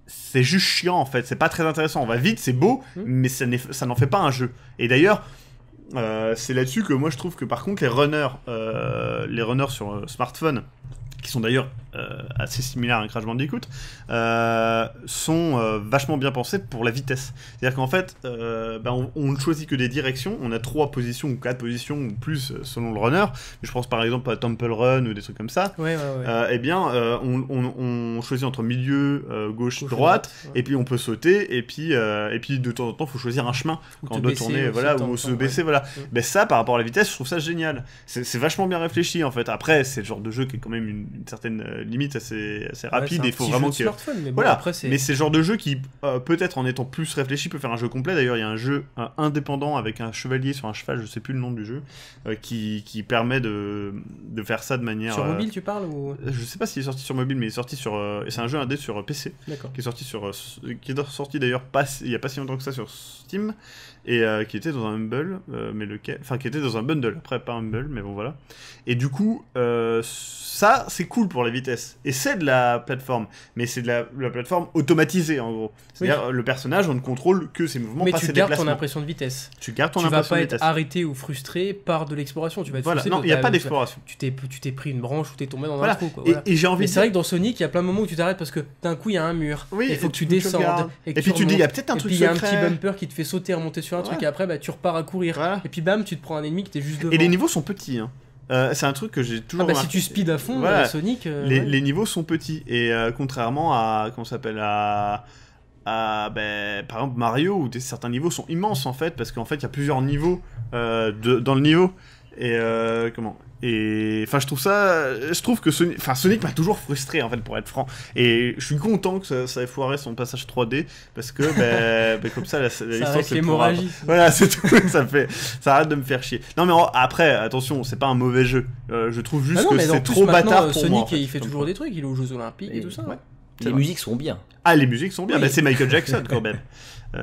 c'est juste chiant en fait, c'est pas très intéressant. On va vite, c'est beau, mais ça n'en fait pas un jeu. Et d'ailleurs, c'est là-dessus que moi je trouve que par contre les runners sur smartphone, qui sont d'ailleurs assez similaires à un Crash Bandicoot, sont vachement bien pensés pour la vitesse. C'est-à-dire qu'en fait, on ne choisit que des directions, on a 3 positions ou 4 positions ou plus selon le runner, mais je pense par exemple à Temple Run ou des trucs comme ça. Eh bien, on choisit entre milieu, gauche, droite, et puis on peut sauter, et puis de temps en temps, il faut choisir un chemin quand on doit tourner, ou se baisser, voilà. Ben ça, par rapport à la vitesse, je trouve ça génial. C'est vachement bien réfléchi en fait. Après, c'est le genre de jeu qui est quand même une certaine limite assez rapide, et il faut vraiment que mais c'est le genre de jeu qui peut-être en étant plus réfléchi peut faire un jeu complet. D'ailleurs, il y a un jeu indépendant avec un chevalier sur un cheval, je sais plus le nom du jeu, qui permet de faire ça de manière sur mobile. Tu parles ou je sais pas s'il est sorti sur mobile, mais il est sorti sur c'est un jeu indé sur PC. D'accord. Qui est sorti d'ailleurs il y a pas si longtemps que ça sur Steam, et qui était dans un Humble, qui était dans un bundle, après pas un Humble, mais bon voilà. Et du coup, ça c'est cool pour la vitesse, et c'est de la plateforme, mais c'est de la plateforme automatisée en gros. C'est-à-dire le personnage, on ne contrôle que ses mouvements, pas ses déplacements. Mais tu gardes ton impression de vitesse. Tu gardes ton impression de vitesse. Tu vas pas être arrêté ou frustré par de l'exploration, tu vas être frustré. Non, il n'y a pas d'exploration. Tu t'es pris une branche ou t'es tombé dans un trou. Et j'ai envie. Mais c'est vrai que dans Sonic, il y a plein de moments où tu t'arrêtes parce que d'un coup il y a un mur, il faut que tu descendes, et puis tu dis il y a peut-être un truc secret. Et puis il y a un petit bumper qui te fait sauter, remonter sur un truc, et après tu repars à courir. Et puis bam, tu te prends un ennemi qui t'es juste devant. Et les niveaux sont petits. C'est un truc que j'ai toujours remarqué. Si tu speed à fond, Sonic... les niveaux sont petits, et contrairement à... comment ça s'appelle, par exemple Mario, où certains niveaux sont immenses en fait, parce qu'en fait il y a plusieurs niveaux dans le niveau, et je trouve que Sonic m'a toujours frustré en fait, pour être franc, et je suis content que ça ait foiré son passage 3D, parce que comme ça la licence c'est l'hémorragie. Voilà, c'est tout. ça arrête de me faire chier. Non mais après attention, c'est pas un mauvais jeu, je trouve juste que c'est trop bâtard pour Sonic, moi, en fait, il fait toujours des trucs, il est aux Jeux Olympiques et tout ça. Les musiques sont bien. Ah, les musiques sont bien, c'est Michael Jackson quand même.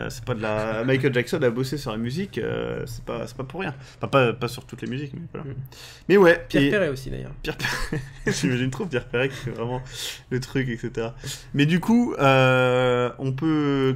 C'est pas de la... Michael Jackson a bossé sur la musique, c'est pas pour rien. Enfin, pas sur toutes les musiques, mais voilà. Mais ouais. Pierre Perret aussi d'ailleurs. Pierre Perret, j'imagine trop Pierre Perret qui fait vraiment le truc, etc. Mais du coup, on peut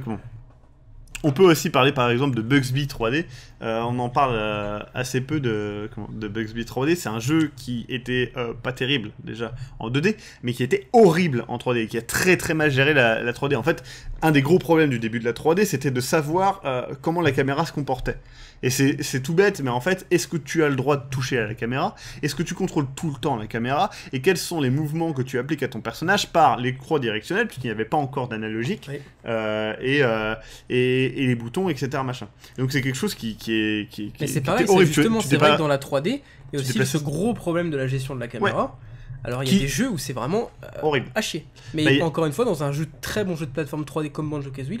aussi parler par exemple de Bugsby 3D. On en parle assez peu de Bugsby 3D. C'est un jeu qui était pas terrible déjà en 2D, mais qui était horrible en 3D, qui a très très mal géré la 3D. En fait, un des gros problèmes du début de la 3D, c'était de savoir comment la caméra se comportait. Et c'est tout bête, mais en fait, est-ce que tu as le droit de toucher à la caméra? Est-ce que tu contrôles tout le temps la caméra? Et quels sont les mouvements que tu appliques à ton personnage par les croix directionnelles, puisqu'il n'y avait pas encore d'analogique, et les boutons, etc. Machin. Donc c'est quelque chose qui mais c'est pareil, c'est justement, c'est vrai que dans la 3D, il y a aussi ce gros problème de la gestion de la caméra. Alors il y a des jeux où c'est vraiment horrible à chier. Mais encore une fois, dans un très bon jeu de plateforme 3D comme Banjo-Kazooie,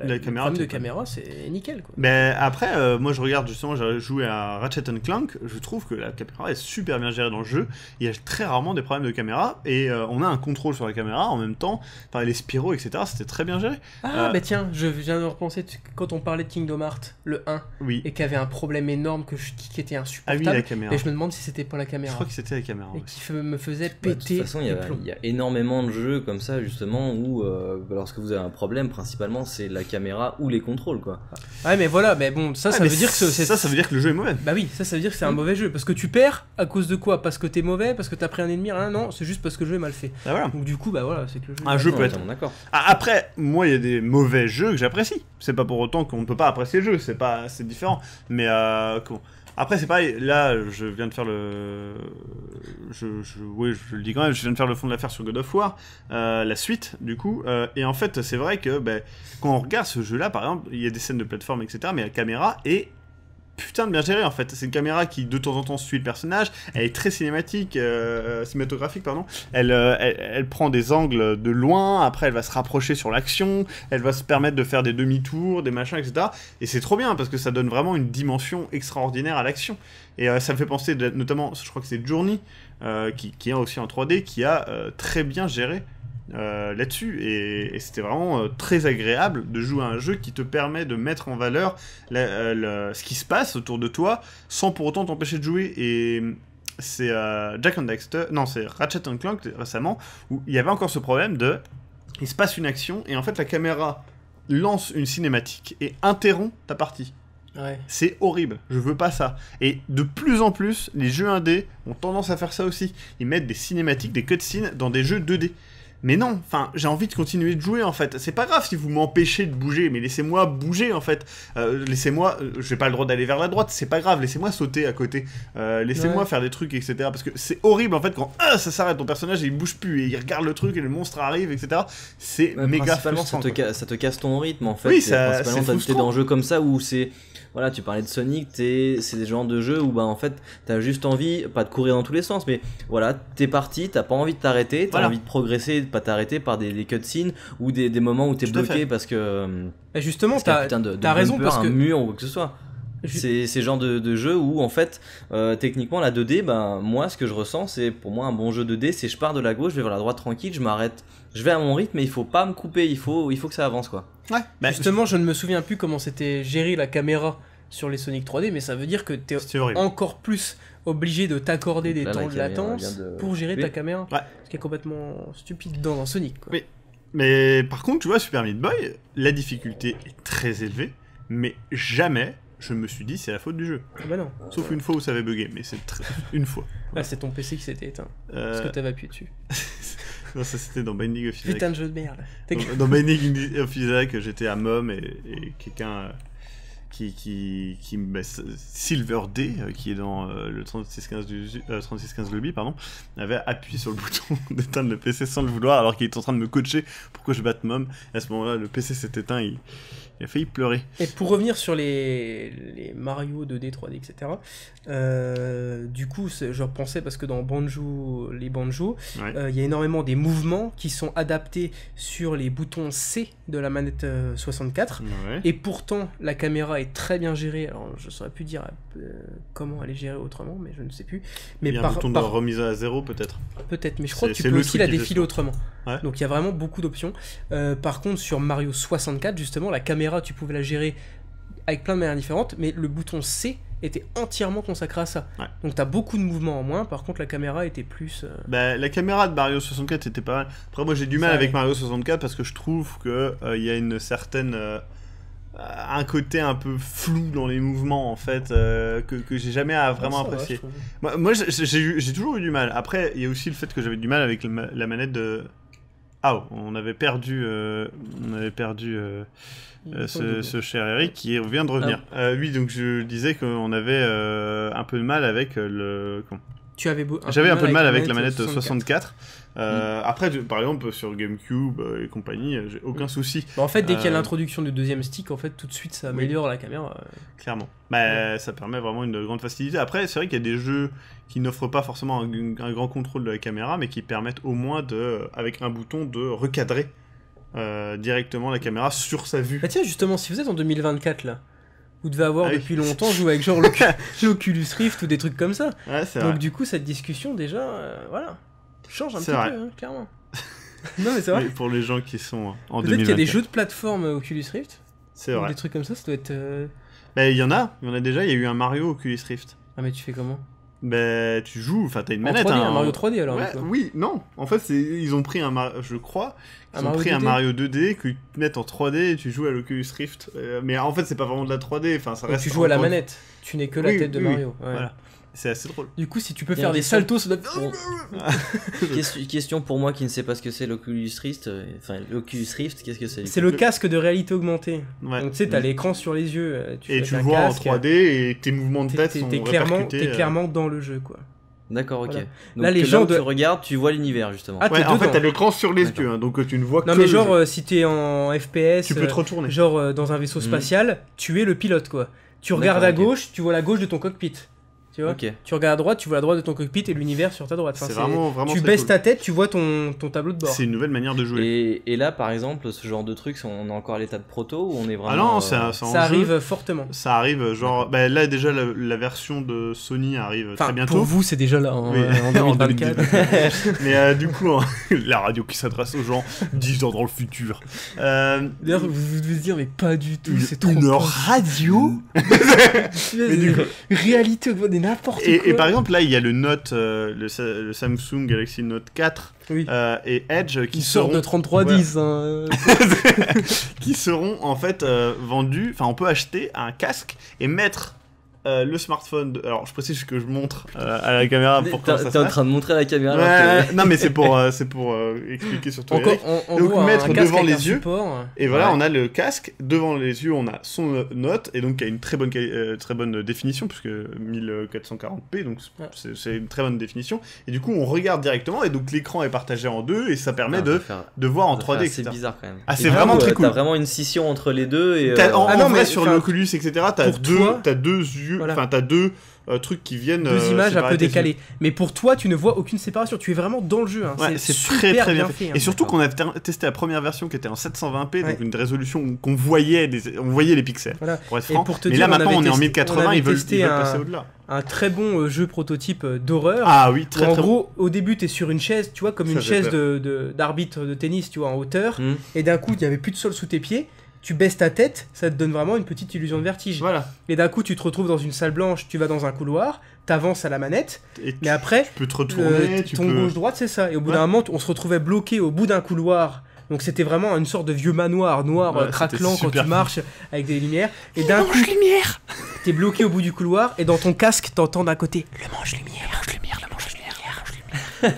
le problème de caméra, c'est nickel, quoi. Mais après, moi je regarde justement, j'ai joué à Ratchet & Clank, je trouve que la caméra est super bien gérée dans le jeu. Il y a très rarement des problèmes de caméra, et on a un contrôle sur la caméra en même temps. Enfin, les spiraux, etc. C'était très bien géré. Bah tiens, je viens de repenser quand on parlait de Kingdom Hearts, le 1, et qu'il y avait un problème énorme qui était insupportable. La caméra. Et je me demande si c'était pas la caméra. Je crois que c'était la caméra. Et qui me faisait faisait De péter toute façon, les plombs. il y a énormément de jeux comme ça, justement, où lorsque vous avez un problème, principalement, c'est la caméra ou les contrôles, quoi. Ouais, mais voilà, mais bon, ça mais veut dire que ça veut dire que le jeu est mauvais. Bah oui, ça veut dire que c'est un mauvais jeu. Parce que tu perds à cause de quoi? Parce que t'es mauvais? Parce que t'as pris un ennemi? Rien, non, c'est juste parce que le jeu est mal fait. Ah, voilà. Donc du coup, bah voilà, c'est que le jeu. Un jeu peut être. Entièrement d'accord. Ah, après, moi, il y a des mauvais jeux que j'apprécie. C'est pas pour autant qu'on ne peut pas apprécier le jeu, c'est différent. Mais comment... Après, c'est pareil, là, je viens de faire le... Oui, je le dis quand même, je viens de faire le fond de l'affaire sur God of War, la suite, du coup, et en fait, c'est vrai que quand on regarde ce jeu-là, par exemple, il y a des scènes de plateforme, etc., mais la caméra est putain de bien gérée, en fait. C'est une caméra qui, de temps en temps, suit le personnage, elle est très cinématographique, pardon. Elle prend des angles de loin, après elle va se rapprocher sur l'action, elle va se permettre de faire des demi-tours, des machins, etc. Et c'est trop bien, parce que ça donne vraiment une dimension extraordinaire à l'action. Et ça me fait penser, notamment, je crois que c'est Journey, qui est aussi en 3D, qui a très bien géré là-dessus, et c'était vraiment très agréable de jouer à un jeu qui te permet de mettre en valeur ce qui se passe autour de toi sans pour autant t'empêcher de jouer. Et c'est Jack and Daxter, non, c'est Ratchet & Clank récemment, où il y avait encore ce problème de il se passe une action et en fait la caméra lance une cinématique et interrompt ta partie. Ouais. C'est horrible, je veux pas ça. Et de plus en plus, les jeux indés ont tendance à faire ça aussi. Ils mettent des cinématiques, des cutscenes dans des jeux 2D. Mais non, enfin, j'ai envie de continuer de jouer en fait. C'est pas grave si vous m'empêchez de bouger, mais laissez-moi bouger en fait. Laissez-moi, j'ai pas le droit d'aller vers la droite, c'est pas grave, laissez-moi sauter à côté. Laissez-moi faire des trucs, etc. Parce que c'est horrible en fait quand ça s'arrête, ton personnage il bouge plus et il regarde le truc et le monstre arrive, etc. C'est méga principalement, frustrant. Ça te casse ton rythme en fait. Oui, principalement, t'es dans un jeu comme ça où c'est. Voilà, tu parlais de Sonic, c'est des genres de jeux où bah en fait t'as juste envie, pas de courir dans tous les sens, mais voilà, t'es parti, t'as pas envie de t'arrêter, t'as envie de progresser, de pas t'arrêter par des cutscenes ou des moments où t'es bloqué parce que. Et justement, t'as raison parce que un mur ou quoi que ce soit. C'est ces genres de jeux où en fait techniquement la 2D, ben moi ce que je ressens c'est pour moi un bon jeu 2D, c'est je pars de la gauche, je vais vers la droite tranquille, je m'arrête, je vais à mon rythme mais il faut pas me couper, il faut que ça avance quoi. Ouais. Justement, je ne me souviens plus comment c'était géré la caméra sur les Sonic 3D, mais ça veut dire que t'es encore plus obligé de t'accorder des temps de latence pour gérer ta caméra. Ouais. Ce qui est complètement stupide dans un Sonic, quoi. Oui. Mais par contre, tu vois, Super Meat Boy, la difficulté est très élevée, mais jamais je me suis dit c'est la faute du jeu. Ah bah non. Sauf une fois où ça avait bugué, mais c'est une fois. Ah, c'est ton PC qui s'était éteint. Parce que t'avais appuyé dessus. Non, ça c'était dans Binding of Isaac. Putain de jeu de merde. Dans Binding of Isaac, j'étais à Mom et quelqu'un Silver D, qui est dans le 3615 lobby, pardon, avait appuyé sur le bouton d'éteindre le PC sans le vouloir alors qu'il était en train de me coacher pour que je batte Mom. Et à ce moment-là, le PC s'est éteint, il a failli pleurer. Et pour revenir sur les Mario 2D, 3D, etc., du coup, je repensais parce que dans les Banjo, il y a énormément des mouvements qui sont adaptés sur les boutons C de la manette 64. Ouais. Et pourtant, la caméra est très bien gérée. Alors, je saurais plus dire comment elle est gérée autrement, mais je ne sais plus. Mais il y a un bouton de remise à zéro, peut-être. Peut-être, mais je crois que tu peux aussi la défiler autrement. Ouais. Donc il y a vraiment beaucoup d'options. Par contre, sur Mario 64, justement, la caméra, tu pouvais la gérer avec plein de manières différentes, mais le bouton C était entièrement consacré à ça. Ouais. Donc t'as beaucoup de mouvements en moins, par contre la caméra était plus... la caméra de Mario 64 était pas mal. Après moi j'ai du mal avec Mario 64 parce que je trouve que y a une certaine... un côté un peu flou dans les mouvements en fait que j'ai jamais vraiment apprécié. Moi j'ai toujours eu du mal. Après il y a aussi le fait que j'avais du mal avec la manette de... Ah, on avait perdu ce cher Eric qui vient de revenir. Oui, donc je disais qu'on avait un peu de mal avec le... J'avais un peu de mal avec la manette 64. Après, par exemple, sur GameCube et compagnie, j'ai aucun souci. En fait, dès qu'il y a l'introduction du deuxième stick, en fait, tout de suite, ça améliore la caméra. Clairement. Ça permet vraiment une grande facilité. Après, c'est vrai qu'il y a des jeux qui n'offrent pas forcément un grand contrôle de la caméra, mais qui permettent au moins, avec un bouton, de recadrer directement la caméra sur sa vue. Bah tiens, justement, si vous êtes en 2024, là, vous devez avoir depuis longtemps joué avec genre l'Oculus Rift ou des trucs comme ça. Ouais, c'est Donc vrai. du coup, cette discussion, déjà, change un petit peu, clairement. Non, mais c'est vrai. Mais pour les gens qui sont en 2024. Peut-être qu'il y a des jeux de plateforme Oculus Rift. C'est vrai. Des trucs comme ça doit être... Il y en a déjà, il y a eu un Mario Oculus Rift. Ah, mais tu fais comment ? bah, tu joues, enfin t'as une En manette. 3D, hein, un Mario 3D alors. Ouais, du coup. oui, non. En fait, ils ont pris je crois, Un ils ont Mario pris un 2D. Mario 2D que tu mets en 3D et tu joues à l'Oculus Rift. Mais en fait, c'est pas vraiment de la 3D. Enfin, ça Donc reste. tu joues à la encore une- manette. Tu n'es que la Oui, tête de oui, oui. Mario. Ouais. Voilà. C'est assez drôle. Du coup, si tu peux Il y a faire une des question. saltos, ça doit être... Bon. Question pour moi qui ne sais pas ce que c'est l'Oculus Rift. Enfin, l'Oculus Rift, qu'est-ce que c'est du C'est coup le casque de réalité augmentée. Ouais. Donc tu sais, t'as l'écran sur les yeux. Et fais tu avec le un vois en casque, 3D et tes mouvements de tête sont T'es clairement, répercutés. t'es clairement dans le jeu, quoi. D'accord, ok. Voilà. Donc Là, les là gens où de- tu regardes, tu vois l'univers justement. Ah, Ouais, t'es en fait, dedans. t'as l'écran sur les D'accord. yeux, hein, donc tu ne vois que Non mais le genre jeu. si t'es en FPS, Tu peux te retourner. genre dans un vaisseau spatial, tu es le pilote quoi. Tu regardes à D'accord, ok. gauche, tu vois la gauche de ton cockpit. Tu vois. Ok. Tu regardes à droite, tu vois la droite de ton cockpit et l'univers sur ta droite. Enfin, C'est vraiment tu très baisses cool. ta tête, tu vois ton tableau de bord. C'est une nouvelle manière de jouer. Et là, par exemple, ce genre de truc, on est encore à l'état de proto ou on est vraiment. Ah non, c'est en Ça jeu. arrive fortement. Ça arrive, genre. Bah, là, déjà, la version de Sony arrive Enfin, très bientôt. pour vous, c'est déjà là hein, Oui, en 2024. Mais du coup, la radio qui s'adresse aux gens 10 ans dans le futur. D'ailleurs, vous devez se dire, mais pas du tout, c'est trop. Une radio. Mais du coup- Réalité augmentée, n'importe quoi. Et par exemple, là, il y a le Note, le Samsung Galaxy Note 4 Oui. Et Edge Qui sort de 3310. Hein. qui seront en fait vendus. Enfin, on peut acheter un casque et mettre le smartphone. Alors, je précise que je montre à la caméra pour comment ça se T'es en passe. train de montrer à la caméra. Ouais, alors que- non, mais c'est pour expliquer surtout. Encore, Eric. on Donc, voit mettre un casque devant avec un les yeux. support. Et voilà, Ouais. on a le casque. Devant les yeux, on a son note. Et donc, il y a une très bonne définition, puisque 1440p, donc Ouais. c'est une très bonne définition. Et du coup, on regarde directement. Et donc, l'écran est partagé en deux. Et ça permet Ah, de voir en ça fait 3D, assez etc. bizarre quand même. Ah, Et c'est du coup, vraiment très cool. T'as vraiment une scission entre les deux et. En non, vrai, mais, sur enfin, l'Oculus, etc., t'as pour toi- deux yeux, Voilà. enfin, t'as deux trucs qui viennent. Deux images un séparer peu tes yeux. décalées. Mais pour toi, tu ne vois aucune séparation. Tu es vraiment dans le jeu. Hein. Ouais, c'est super très très bien fait. fait. hein. Et surtout D'accord. qu'on a testé la première version qui était en 720p, donc Ouais. une résolution qu'on voyait, on voyait les pixels. Voilà. Pour être Et franc. pour te Mais dire, là maintenant on on est en avait 1080, testé- ils veulent on avait passer testé au-delà. Un très bon jeu prototype d'horreur. Ah oui, Où très en très bon. gros, au début, t'es sur une chaise, tu vois, comme Ça une fait chaise d'arbitre de tennis, tu vois, en hauteur. Hmm. Et d'un coup, il n'y avait plus de sol sous tes pieds. Tu baisses ta tête, ça te donne vraiment une petite illusion de vertige. Voilà. Et d'un coup, tu te retrouves dans une salle blanche, tu vas dans un couloir, t'avances à la manette, Et mais après, tu peux te retourner, tu ton peux. gauche-droite, c'est ça. Et au bout Ouais. d'un moment, on se retrouvait bloqué au bout d'un couloir. Donc c'était vraiment une sorte de vieux manoir noir Ouais, craquelant c'était quand super tu marches avec des lumières. Et d'un coup, t'es bloqué au bout du couloir et dans ton casque, t'entends d'un côté le mange-lumière.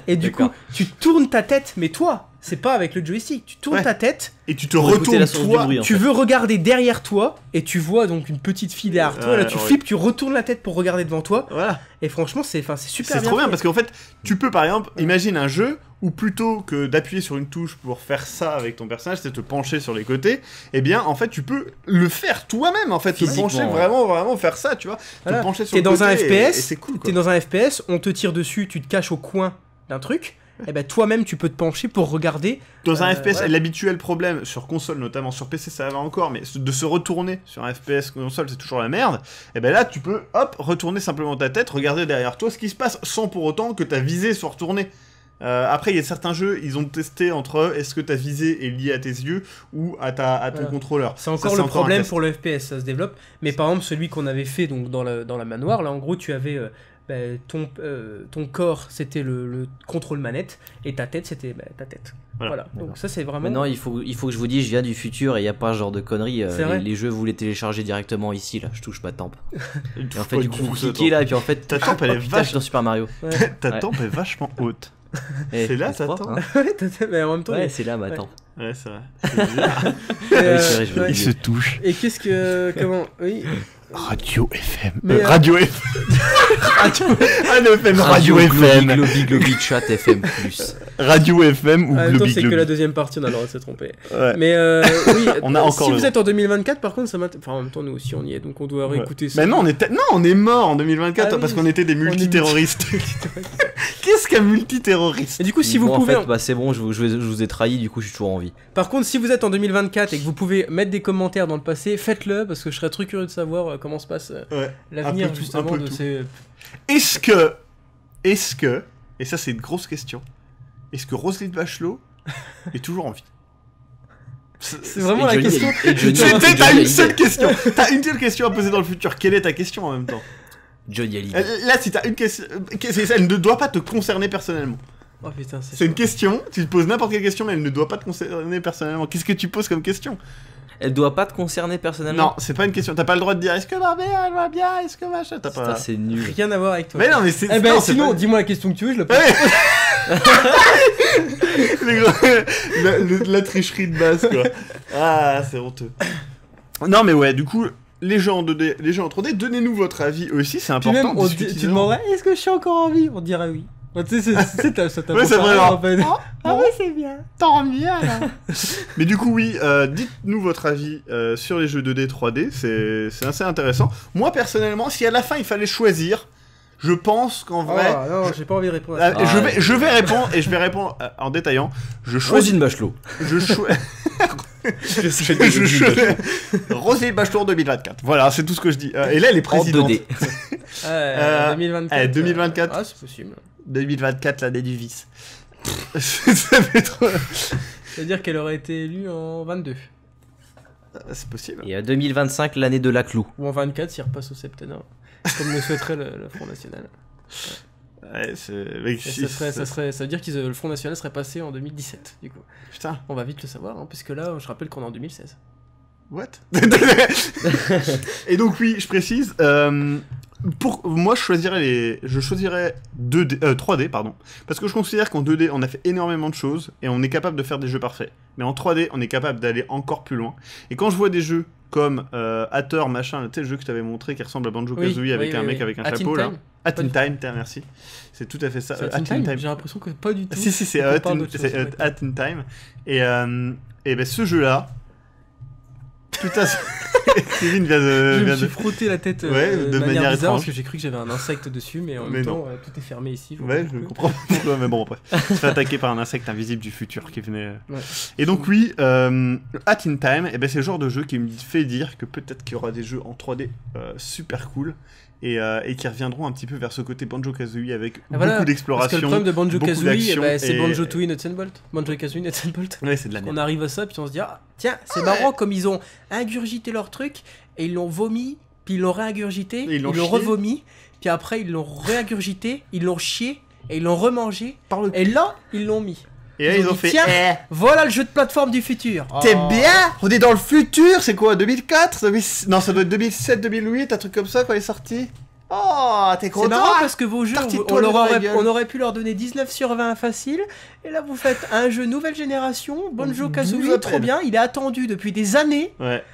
Et du coup, D'accord. tu tournes ta tête, mais toi, c'est pas avec le joystick, tu tournes Ouais. ta tête, Et tu te Pour écouter retournes la source du toi. bruit. En tu fait. veux regarder derrière toi et tu vois donc une petite fille derrière toi. Là, tu ouais. flippes, tu retournes la tête pour regarder devant toi. Voilà. Et franchement, c'est super C'est bien. trop bien fait. parce qu'en fait, tu peux par exemple, imagine un jeu où plutôt que d'appuyer sur une touche pour faire ça avec ton personnage, c'est te pencher sur les côtés, eh bien en fait tu peux le faire toi-même en fait, te Physiquement, pencher ouais. vraiment faire ça, tu vois, Voilà. te pencher sur T'es le dans côté un et FPS, c'est cool quoi. T'es dans un FPS, on te tire dessus, tu te caches au coin d'un truc. Et ben toi-même, tu peux te pencher pour regarder. Dans un FPS, voilà. l'habituel problème sur console notamment, sur PC ça va encore, mais de se retourner sur un FPS console c'est toujours la merde. Et ben là tu peux hop retourner simplement ta tête, regarder derrière toi ce qui se passe sans pour autant que ta visée soit retournée. Après il y a certains jeux, ils ont testé entre est-ce que ta visée est liée à tes yeux ou à ton Voilà. contrôleur. C'est encore Ça, le un problème test. pour le FPS, ça se développe. Mais par exemple, celui qu'on avait fait donc dans la manoir, là en gros, tu avais ton corps, c'était le contrôle manette, et ta tête, c'était ta tête. Voilà. Donc ça, c'est vraiment. Maintenant, il faut que je vous dise, je viens du futur et il n'y a pas ce genre de conneries. C'est vrai. Les jeux, vous les téléchargez directement ici, là. Je touche pas de tempe. Et en fait, Pas du du coup, vous tout, ça, cliquez là, et puis en fait. Ta tempe, elle est oh, putain, je suis dans Super Mario. Ouais. Ta Ouais. tempe est vachement haute. Eh, C'est là, n'est-ce ta pas, tempe hein Ouais, mais en même temps. Ouais, c'est là ma Ouais. tempe. Ouais, c'est vrai. C'est bizarre. Ah oui, c'est vrai, je ouais. l'ai oublié. touche. Et qu'est-ce que. Comment. Oui. Radio FM. Mais, Radio FM. Radio FM. Radio FM. Globi Globi Chat FM+. Radio FM ou En même temps, Globi c'est que la Globi. deuxième partie, on a le droit de se tromper. Ouais. Mais oui, On a encore si le vous droit. êtes en 2024, par contre, ça m'intéresse. Enfin, en même temps, nous aussi, on y est, donc on doit réécouter ça. Mais non, on est mort en 2024 Ah parce oui, qu'on était des multiterroristes. Qu'est-ce qu'un multiterroriste? Et du coup, si vous Bon, pouvez. En fait, bah, c'est bon, je vous ai trahi, du coup, je suis toujours en vie. Par contre, si vous êtes en 2024 et que vous pouvez mettre des commentaires dans le passé, faites-le parce que je serais très curieux de savoir comment se passe Ouais. l'avenir Un peu tout, justement un peu de tout. ces. Est-ce que, et ça c'est une grosse question, est-ce que Roselyne Bachelot est toujours en vie? C'est vraiment Et la Johnny question. Hallyday. Et Johnny T'as Hallyday. une seule question. T'as une seule question à poser dans le futur. Quelle est ta question en même temps? Johnny Hallyday. Là, si t'as une question, elle ne doit pas te concerner personnellement. Oh putain, C'est une question, tu te poses n'importe quelle question, mais elle ne doit pas te concerner personnellement. Qu'est-ce que tu poses comme question? Elle doit pas te concerner personnellement. Non, c'est pas une question. T'as pas le droit de dire est-ce que ma mère elle va bien, est-ce que machin. T'as Putain, pas. c'est nul. Rien à voir avec toi. Mais non, mais c'est. Eh ben non, c'est sinon, pas- dis-moi la question que tu veux, je la pose. Les gros- la tricherie de base, quoi. Ah, c'est honteux. Non, mais ouais, du coup, les jeux en 2D, les jeux en 3D, donnez-nous votre avis aussi, c'est Puis important. même, discutez-en. tu demanderais est-ce que je suis encore en vie? On dirait oui. Bah, tu sais, ça t'a Ouais, c'est vrai, en fait. Ah oui, c'est bien. Tant mieux, là. Mais du coup, oui, dites-nous votre avis sur les jeux 2D, 3D, c'est assez intéressant. Moi, personnellement, si à la fin, il fallait choisir, je pense qu'en vrai... Oh, non, j'ai pas envie de répondre à ça. je vais répondre, et je vais répondre en détaillant. Je choisis... Rosine Bachelot. Je choisis... Roselyne Bachelot 2024. Voilà, c'est tout ce que je dis. Et là, elle est En présidente. 2D. 2024. 2024. Ah, c'est possible. 2024, l'année du vice. Ça fait trop... C'est-à-dire qu'elle aurait été élue en 22. C'est possible. Et 2025, l'année de la clou. Ou en 24 s'il repasse au septennat. Comme le souhaiterait le Front National. Ouais, c'est... Ça veut dire que le Front National serait passé en 2017, du coup. Putain, On va vite le savoir, hein, puisque là, je rappelle qu'on est en 2016. what? Et donc oui, je précise, pour moi je choisirais 3D, pardon, parce que je considère qu'en 2D on a fait énormément de choses et on est capable de faire des jeux parfaits. Mais en 3D on est capable d'aller encore plus loin. Et quand je vois des jeux comme Hatter, machin, tu sais le jeu que je t'avais montré qui ressemble à Banjo-Kazooie avec un mec avec un Hat in chapeau là. Time. Hat in Time, merci. C'est tout à fait ça. C'est Hat in Hat in Time. Time. J'ai l'impression que pas du tout. Si, c'est On Hat parle in, d'autre chose, c'est ouais. Hat in Time. Et ben ce jeu-là. Putain, Kevin vient Je me de. suis frotté la tête Ouais, de manière bizarre étrange. parce que j'ai cru que j'avais un insecte dessus, mais en Mais même non. temps, tout est fermé ici. Ouais, je comprends pourquoi, mais bon, bref. Il se fait attaquer par un insecte invisible du futur qui venait. Ouais. Et donc, oui, Hat in Time, eh ben, c'est le genre de jeu qui me fait dire que peut-être qu'il y aura des jeux en 3D super cool et qui reviendront un petit peu vers ce côté Banjo-Kazooie avec Ah, voilà, beaucoup Parce que d'exploration. le problème de beaucoup Banjo-Kazooie, d'action c'est et- Banjo-Tooie Nuts and Bolt. Banjo-Kazooie Nuts and Bolt. Ouais, c'est de la merde. On arrive à ça, puis on se dit, ah, tiens, c'est marrant comme ils ont ingurgité leur truc, et ils l'ont vomi, puis ils l'ont réingurgité, Et ils l'ont ils l'ont chié. revomi, puis après ils l'ont réingurgité, ils l'ont chié, et ils l'ont remangé, Par le- et là, ils l'ont mis. Et là, ils ont dit, fait. tiens, Eh, voilà le jeu de plateforme du futur. t'es Oh. bien. On est dans le futur, c'est quoi, 2004 Non, ça doit être 2007, 2008, un truc comme ça quand il est sorti. Oh, t'es C'est content? marrant parce que vos jeux, Tartine on, toi leur dans la aurait, gueule. on aurait pu leur donner 19 sur 20 facile, et là vous faites un jeu nouvelle génération, vous Banjo-Kazooie, appelle. trop bien, il est attendu depuis des années, Ouais.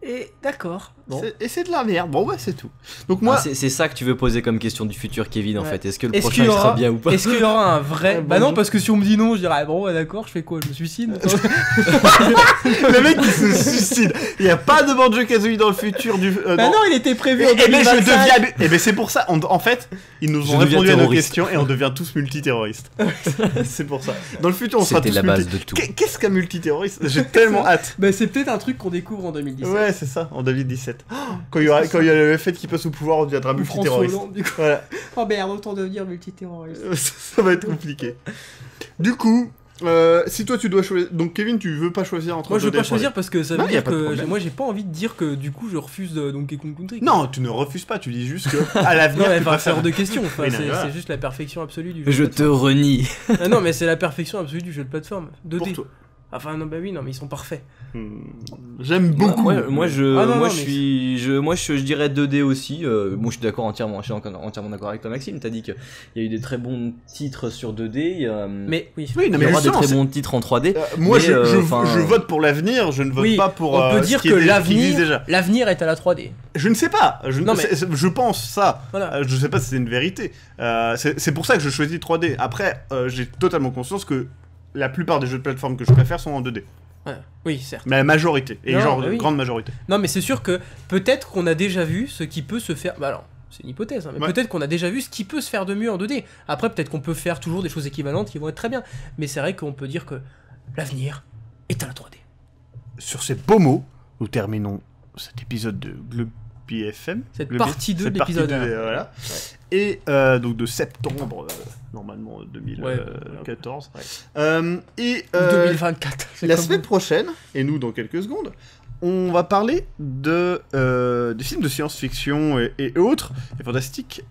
et d'accord. Bon. Et c'est de la merde. Bon, bah, c'est tout. Donc, moi. Ah, c'est ça que tu veux poser comme question du futur, Kevin, en Ouais. fait. Est-ce que le Est-ce prochain qu'il y il sera aura- bien ou pas? Est-ce qu'il y aura un vrai... Ouais, Bah bon, non, parce que si on me dit non, je dirais, ah, bon, ouais, d'accord, je fais quoi? Je me suicide? Le mec qui se suicide. Il n'y a pas de Banjo-Kazooie dans le futur du. Bah dans- non, il était prévu en Eh ben, je 2025. deviens. Eh ben, c'est pour ça. En fait, ils nous Je ont deviens répondu à nos terroriste. questions et on devient tous multiterroristes. C'est pour ça. Dans le futur, on sera C'était tous la base multi- de tout. Qu'est-ce qu'un multiterroriste? J'ai tellement hâte. Bah c'est peut-être un truc qu'on découvre en 2017. Ouais, c'est ça, en 2017. Quand il y a le fait qui passe au pouvoir, on deviendra Ou François multiterroriste. Hollande, du coup. Voilà. Oh merde, autant devenir multiterroriste. Ça va être compliqué. Du coup, si toi tu dois choisir. Donc, Kevin, tu veux pas choisir entre Moi je veux 2D pas et 3D. choisir parce que ça Non, veut y a dire pas de que problème. moi j'ai pas envie de dire que du coup je refuse Donkey Kong Country. Non, tu ne refuses pas, tu dis juste que à l'avenir. Non mais tu enfin c'est préfères- hors de question, enfin, Oui, non, c'est voilà. c'est juste la perfection absolue du jeu. Je de te renie. plateforme. Ah non mais c'est la perfection absolue du jeu de plateforme. 2D. Pour toi. Enfin non bah oui non mais ils sont parfaits. J'aime beaucoup. Moi, je, Ah non, moi, non, je mais suis, je dirais 2D aussi. Moi, je suis d'accord entièrement d'accord avec toi, Maxime. T'as dit qu'il y a eu des très bons titres sur 2D. Mais oui. Oui, non, il y mais aura des justement, très bons titres en 3D. moi, mais, je vote pour l'avenir, je ne vote Oui, pas pour. on peut ce dire qui que est- qui existe déjà. l'avenir est à la 3D. Je ne sais pas. Non, mais- Je pense ça. Voilà. Je sais pas si c'est une vérité. C'est pour ça que je choisis 3D. Après, j'ai totalement conscience que la plupart des jeux de plateforme que je préfère sont en 2D. Ouais. Oui certes. Mais la majorité. Et Non, genre, bah oui. grande majorité. Non mais c'est sûr que peut-être qu'on a déjà vu ce qui peut se faire. Bah alors. C'est une hypothèse, hein, mais Ouais. peut-être qu'on a déjà vu ce qui peut se faire de mieux en 2D. Après, peut-être qu'on peut faire toujours des choses équivalentes qui vont être très bien. Mais c'est vrai qu'on peut dire que l'avenir est à la 3D. Sur ces beaux mots, nous terminons cet épisode de Globby FM. Cette Globby- partie 2 de cette partie l'épisode 2, 1. voilà. Ouais. Et donc de septembre, normalement 2014. Ouais. Et Ou 2024. c'est la comme semaine vous. prochaine, et nous dans quelques secondes, on va parler des films de science-fiction et autres, et fantastiques.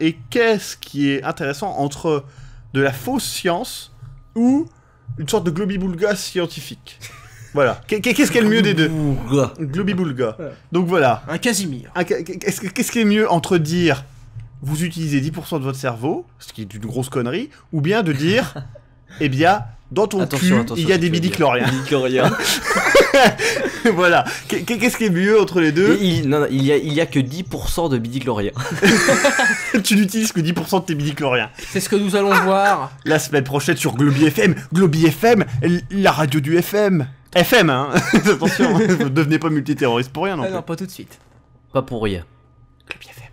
Et qu'est-ce qui est intéressant entre de la fausse science ou une sorte de globi-boulga scientifique. Voilà. Qu'est-ce qui est le mieux des deux? Globi-boulga. Ouais. Donc voilà. Un Casimir. Qu'est-ce qui est mieux entre dire vous utilisez 10% de votre cerveau, ce qui est une grosse connerie, ou bien de dire eh bien, dans ton cul, il y a des midi-chloriens. Voilà. Qu'est-ce qui est mieux entre les deux? Non, il y a que 10% de midi-chloriens. Tu n'utilises que 10% de tes midi-chloriens. C'est ce que nous allons voir La semaine prochaine sur Globi FM. Globi FM, la radio du FM. FM, hein. Attention, ne devenez pas multiterroriste pour rien non Ah plus. non, pas tout de suite. Pas pour rien. Globi FM.